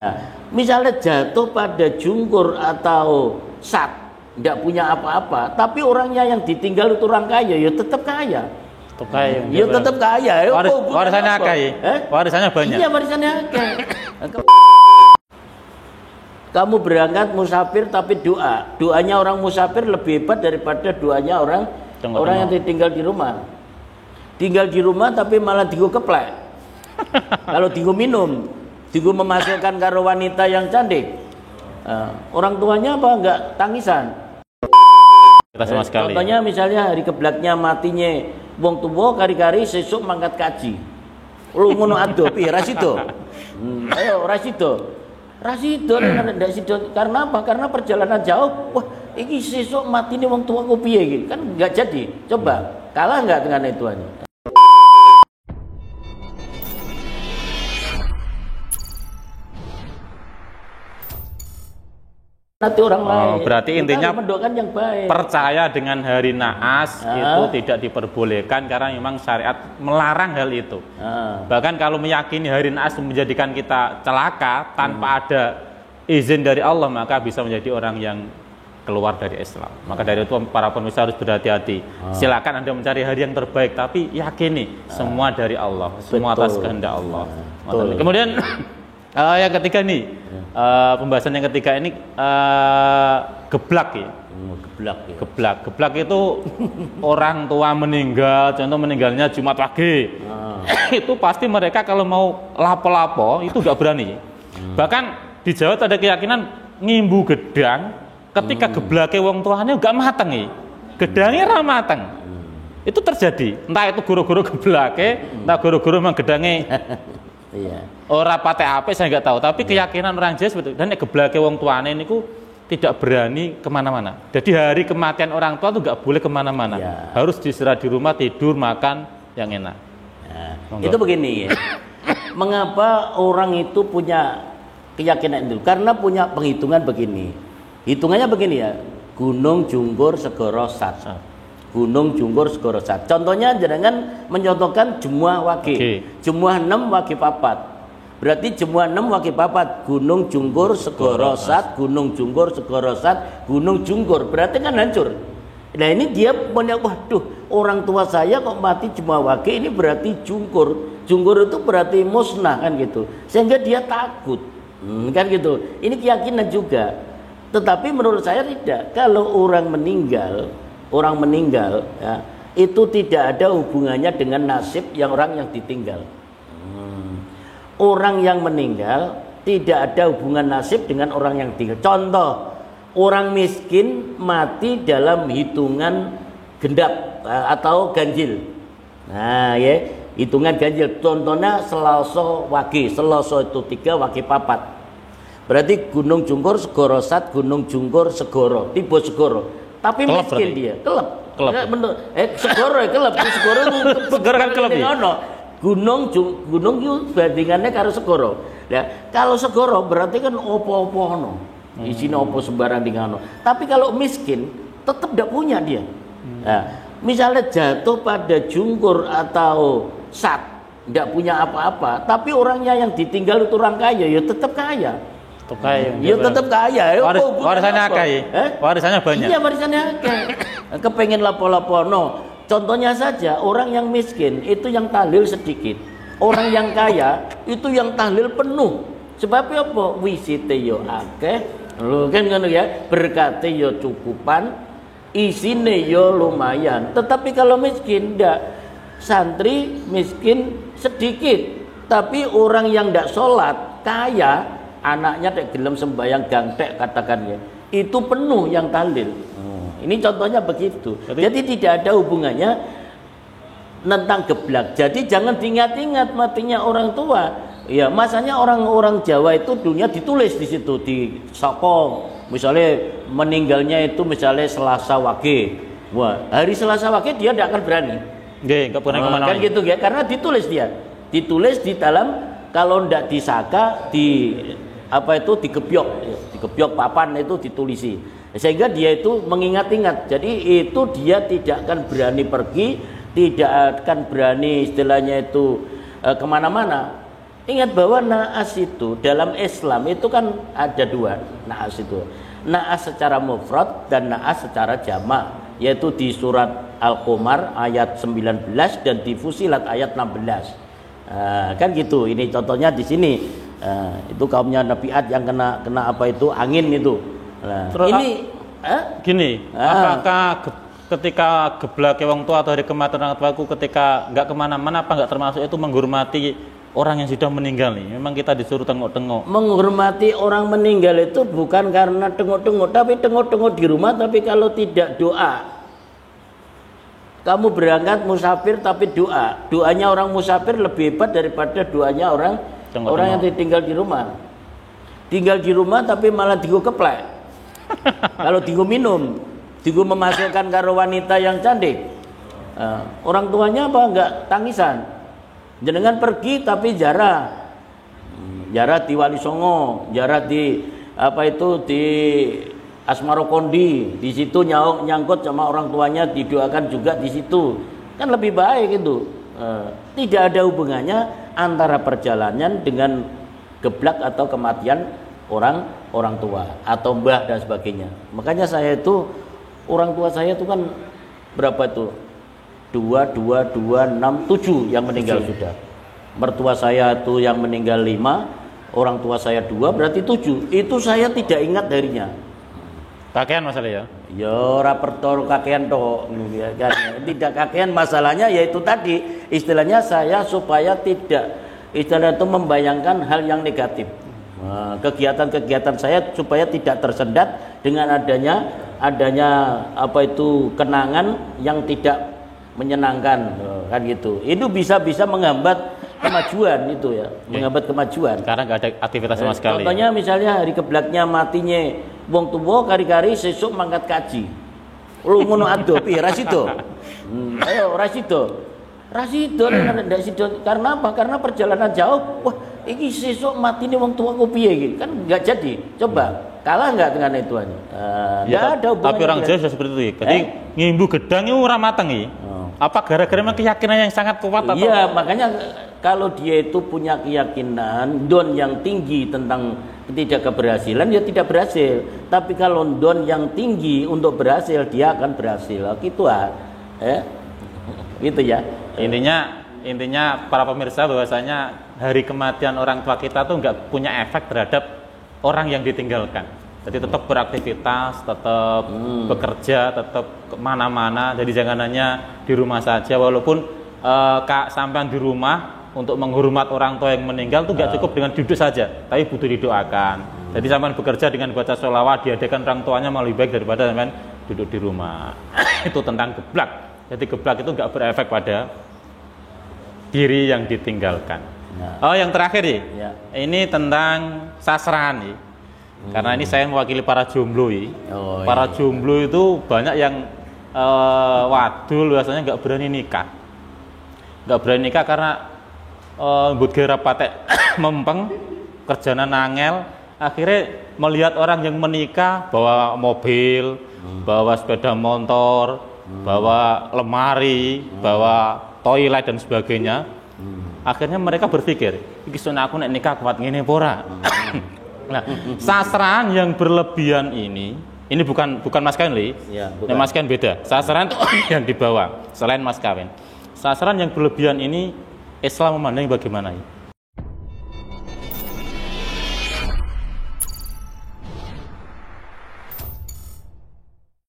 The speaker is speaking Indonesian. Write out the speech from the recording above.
Nah, misalnya jatuh pada jungkur atau sat, tidak punya apa-apa, tapi orangnya yang ditinggal itu orang kaya, ya tetap kaya. Tetap kaya. Ya tetap kaya. Warisannya akeh. Warisannya banyak. Iya, warisannya akeh. Kamu berangkat musafir tapi doanya orang musafir lebih hebat daripada doanya orang yang ditinggal di rumah. Tinggal di rumah tapi malah digo keplek. Kalau digo minum, digo memasukkan karo wanita yang cantik. Orang tuanya apa enggak tangisan. Kita sama sekali. Contohnya misalnya hari keblaknya matinya wong tuwa kari-kari sesuk mangkat kaji. Lu ngono ado piye ra sido? Ayo ra sido. Rasido ndak sido karena apa? Karena perjalanan jauh. Wah, iki sesuk matine wong tua ku piye iki? Kan enggak jadi. Coba, kalah enggak dengan ituannya? Nanti orang lain. Berarti intinya mendoakan yang baik. Percaya dengan hari naas itu tidak diperbolehkan karena memang syariat melarang hal itu. Bahkan kalau meyakini hari naas menjadikan kita celaka tanpa ada izin dari Allah, maka bisa menjadi orang yang keluar dari Islam. Maka dari itu para pemirsa harus berhati-hati. Silakan Anda mencari hari yang terbaik, tapi yakini semua dari Allah, semua atas kehendak Allah. Kemudian yang ketiga nih, pembahasan yang ketiga ini geblak ya. Geblak itu orang tua meninggal, contoh meninggalnya Jumat Wage. Itu pasti mereka kalau mau lapo-lapo itu gak berani. Bahkan di Jawa ada keyakinan ngimbu gedang ketika geblake wong tuanya gak mateng ya. Gedangnya ra mateng. Itu terjadi. Entah itu guru-guru geblake, entah guru-guru memang gedangnya ora pate ape saya nggak tahu, tapi keyakinan orang Jawa seperti itu. Dan geblake wong tuane niku tidak berani kemana-mana. Jadi hari kematian orang tua itu nggak boleh kemana-mana. Harus diserah di rumah, tidur, makan yang enak. Itu begini ya. Mengapa orang itu punya keyakinan itu? Karena punya penghitungan begini. Hitungannya begini ya. Gunung Jungkur Segoro Sat. Gunung Jungkur Segoro Sat. Contohnya jangan mencontohkan Jumuah Wage. Jumuah 6 Wage Papat. Berarti Jumuah 6 Wage Papat. Gunung Jungkur Segoro Sat, Gunung Jungkur Segoro Sat, Gunung Jungkur. Berarti kan hancur. Nah ini dia punya, waduh, orang tua saya kok mati Jumuah Wage, ini berarti jungkur. Jungkur itu berarti musnah kan gitu. Sehingga dia takut. Kan gitu. Ini keyakinan juga. Tetapi menurut saya tidak. Kalau orang meninggal ya, itu tidak ada hubungannya dengan nasib orang yang ditinggal. Orang yang meninggal tidak ada hubungan nasib dengan orang yang tinggal. Contoh, orang miskin mati dalam hitungan gendap atau ganjil. Nah ya, hitungan ganjil. Contohnya Selasa Wage. Selasa itu 3, Wage 4. Berarti Gunung Jungkur Segoro Sat, Gunung Jungkur Segoro, tiba Segoro. Tapi kelep miskin berarti. Dia kelep. Segoro ya kelep. Segoro kan kelep ya. Gunung itu bandingannya karo Segoro. Ya, kalau Segoro berarti kan opo-opo ono. Isine opo sembarang dingano. Tapi kalau miskin tetap tidak punya dia. Nah, misalnya jatuh pada jungkur atau sat, tidak punya apa-apa, tapi orangnya yang ditinggal itu orang kaya, ya tetap kaya. Tetap kaya. Warisannya akeh. Warisannya banyak. Iya, warisannya akeh. Kepengen lapo-lapo no. Contohnya saja orang yang miskin itu yang tahlil sedikit. Orang yang kaya itu yang tahlil penuh. Sebab apa? Wisite yo akeh. Lho kan ngono ya, berkate yo cukupan, isine yo lumayan. Tetapi kalau miskin ndak. Santri miskin sedikit, tapi orang yang ndak sholat kaya, anaknya tak gelem sembahyang gangtek katakannya, itu penuh yang tahlil. Ini contohnya begitu. Jadi tidak ada hubungannya tentang geblak. Jadi jangan diingat-ingat matinya orang tua. Ya, masanya orang-orang Jawa itu dunia ditulis di situ di sokong. Misalnya meninggalnya itu misalnya Selasa Wage. Wah, hari Selasa Wage dia tidak akan berani. Nggak pernah kemana-mana. Kan gitu ya, karena ditulis dia. Ditulis di dalam, kalau tidak disaka di apa itu dikebyok papan itu ditulisi. Sehingga dia itu mengingat-ingat. Jadi itu dia tidak akan berani pergi, tidak akan berani istilahnya itu kemana-mana. Ingat bahwa naas itu dalam Islam itu kan ada dua naas itu. Naas secara mufrad dan naas secara jamak, yaitu di surat Al-Qamar ayat 19 dan di Fusilat ayat 16. Kan gitu. Ini contohnya di sini. Itu kaumnya Nabi Ad yang kena apa itu angin itu. Ini gini, apakah ketika geblak wong tua atau hari kematian orang tuaku ketika nggak kemana-mana apa nggak termasuk itu menghormati orang yang sudah meninggal nih? Memang kita disuruh tengok-tengok. Menghormati orang meninggal itu bukan karena tengok-tengok, tapi tengok-tengok di rumah. Tapi kalau tidak doa, kamu berangkat musafir tapi doanya orang musafir lebih hebat daripada doanya orang yang tinggal di rumah. Tinggal di rumah tapi malah digo keplek. Kalau digo minum, digo memasukkan karo wanita yang cantik, orang tuanya apa enggak tangisan. Jenengan pergi tapi jarah di Wali Songo, jarah di apa itu di Asmarokondi, di situ nyangkut sama orang tuanya, didoakan juga di situ, kan lebih baik itu. Tidak ada hubungannya antara perjalanan dengan geblak atau kematian orang tua atau mbah dan sebagainya. Makanya saya itu orang tua saya itu kan berapa itu? 2, 6, 7 yang meninggal sudah. Mertua saya itu yang meninggal 5, orang tua saya 2, berarti 7. Itu saya tidak ingat harinya. Kakean masalah ya? Ya rapertor kakean toh, kan. Tidak kakean, masalahnya yaitu tadi istilahnya saya supaya tidak istilah itu membayangkan hal yang negatif. Kegiatan-kegiatan saya supaya tidak tersendat dengan adanya apa itu kenangan yang tidak menyenangkan, kan gitu. Itu bisa menghambat kemajuan itu ya, menghambat kemajuan. Karena nggak ada aktivitas sama sekali. Contohnya misalnya hari keblaknya matinya wong tuwa kari-kari sesuk mangkat kaji. Lu ngono ado piye rasito? Ayo rasito ndak sido. Karena apa? Karena perjalanan jauh. Wah, iki sesuk matine wong tua ku piye iki? Kan enggak jadi. Coba kalah enggak dengan ituannya? Ya, ada hubungannya. Tapi orang Jawa sudah seperti itu. Jadi ngimbu gedang itu ora mateng iki. Apa gara-gara memang keyakinan yang sangat kuat atau? Iya, makanya kalau dia itu punya keyakinan don yang tinggi tentang ketidakberhasilan, dia tidak berhasil. Tapi kalau don yang tinggi untuk berhasil, dia akan berhasil. Gitu gitu ya. Intinya para pemirsa bahwasanya hari kematian orang tua kita tuh nggak punya efek terhadap orang yang ditinggalkan. Jadi tetap beraktivitas, tetap bekerja, tetap kemana-mana. Jadi jangan hanya di rumah saja. Walaupun sampai di rumah untuk menghormat orang tua yang meninggal tuh nggak cukup dengan duduk saja, tapi butuh didoakan. Jadi sampai bekerja dengan baca sholawat, diadakan orang tuanya malah lebih baik daripada sampai duduk di rumah. Itu tentang geblak. Jadi geblak itu nggak berefek pada diri yang ditinggalkan. Oh, yang terakhir nih, ini tentang sasrahan nih. Karena ini saya mewakili para jomblo ya. Para jomblo itu banyak yang wadul biasanya nggak berani nikah karena mbut gara patek mempeng kerjana nangel, akhirnya melihat orang yang menikah bawa mobil, bawa sepeda motor, bawa lemari, bawa toilet dan sebagainya. Akhirnya mereka berpikir, iki sunah aku nek nikah kuat ngene apa ora? Nah, sasrahan yang berlebihan ini bukan mas kawin li, mas kawin beda. Sasrahan yang dibawa selain mas kawin. Sasrahan yang berlebihan ini Islam memandang bagaimana?